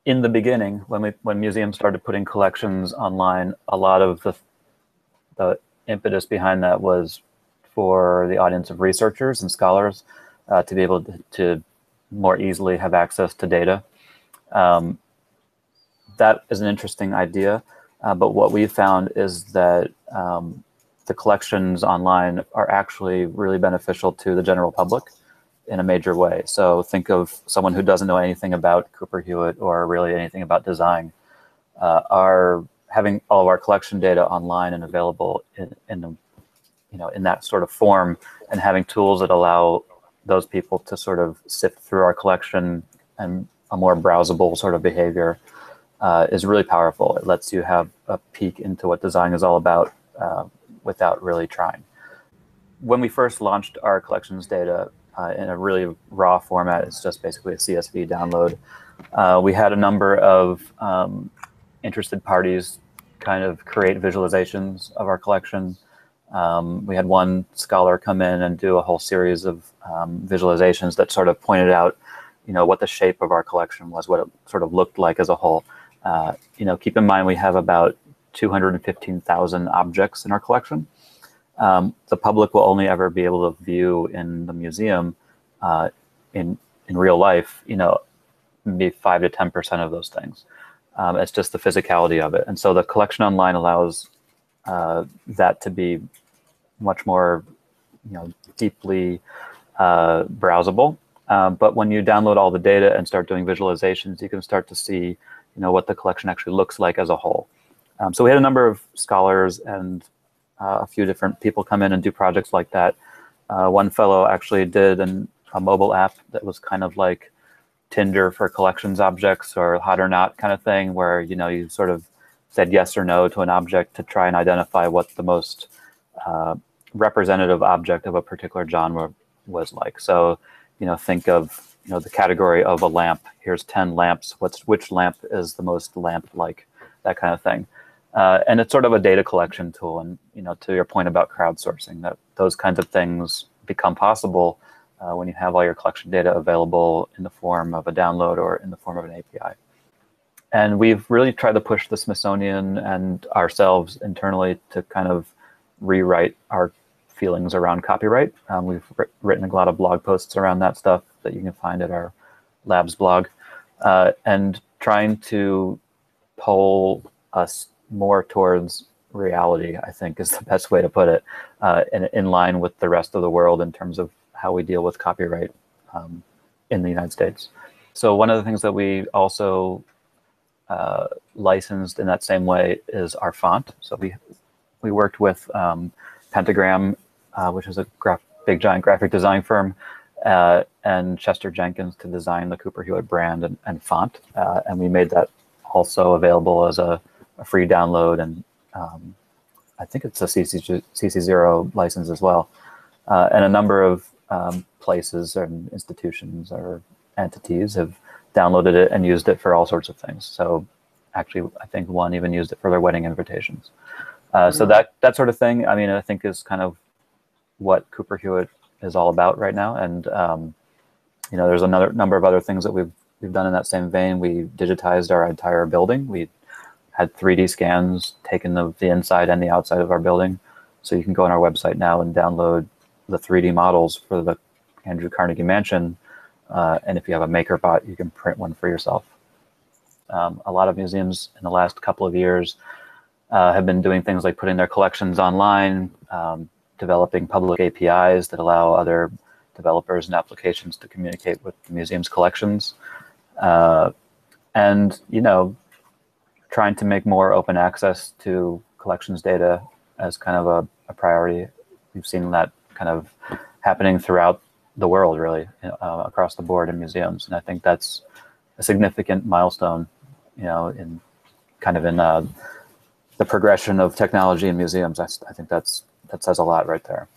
in the beginning, when museums started putting collections online, a lot of the impetus behind that was for the audience of researchers and scholars to be able to more easily have access to data. That is an interesting idea, but what we found is that the collections online are actually really beneficial to the general public in a major way. So think of someone who doesn't know anything about Cooper Hewitt or really anything about design. Having all of our collection data online and available in that sort of form, and having tools that allow those people to sort of sift through our collection and a more browsable sort of behavior is really powerful. It lets you have a peek into what design is all about without really trying. When we first launched our collections data in a really raw format, it's just basically a CSV download. We had a number of interested parties kind of create visualizations of our collection. We had one scholar come in and do a whole series of visualizations that sort of pointed out, what the shape of our collection was, what it sort of looked like as a whole. Keep in mind we have about 215,000 objects in our collection. The public will only ever be able to view in the museum in real life, maybe 5 to 10% of those things. It's just the physicality of it. And so the collection online allows that to be much more, deeply browsable. But when you download all the data and start doing visualizations, you can start to see, what the collection actually looks like as a whole. So we had a number of scholars and a few different people come in and do projects like that. One fellow actually did a mobile app that was kind of like Tinder for collections objects, or Hot or Not kind of thing, where you sort of said yes or no to an object to try and identify what the most representative object of a particular genre was like. So think of the category of a lamp. Here's 10 lamps. Which lamp is the most lamp-like? That kind of thing. And it's sort of a data collection tool. And to your point about crowdsourcing, that those kinds of things become possible when you have all your collection data available in the form of a download or in the form of an API. And we've really tried to push the Smithsonian and ourselves internally to kind of rewrite our feelings around copyright. We've written a lot of blog posts around that stuff that you can find at our labs blog, and trying to pull us more towards reality, I think, is the best way to put it, in line with the rest of the world in terms of how we deal with copyright in the United States. So one of the things that we also licensed in that same way is our font. So we worked with Pentagram, which is a big giant graphic design firm, and Chester Jenkins to design the Cooper Hewitt brand and font. And we made that also available as a free download, and I think it's a CC0 license as well. And a number of places and institutions or entities have downloaded it and used it for all sorts of things. So actually, I think one even used it for their wedding invitations. So that sort of thing, I think is kind of what Cooper Hewitt is all about right now. And there's another number of other things that we've done in that same vein. We digitized our entire building. We had 3D scans taken of the inside and the outside of our building. So you can go on our website now and download the 3D models for the Andrew Carnegie Mansion. And if you have a MakerBot, you can print one for yourself. A lot of museums in the last couple of years have been doing things like putting their collections online, developing public APIs that allow other developers and applications to communicate with the museum's collections. And, trying to make more open access to collections data as kind of a priority. We've seen that kind of happening throughout the world, really, across the board in museums. And I think that's a significant milestone, in the progression of technology in museums. I think that says a lot right there.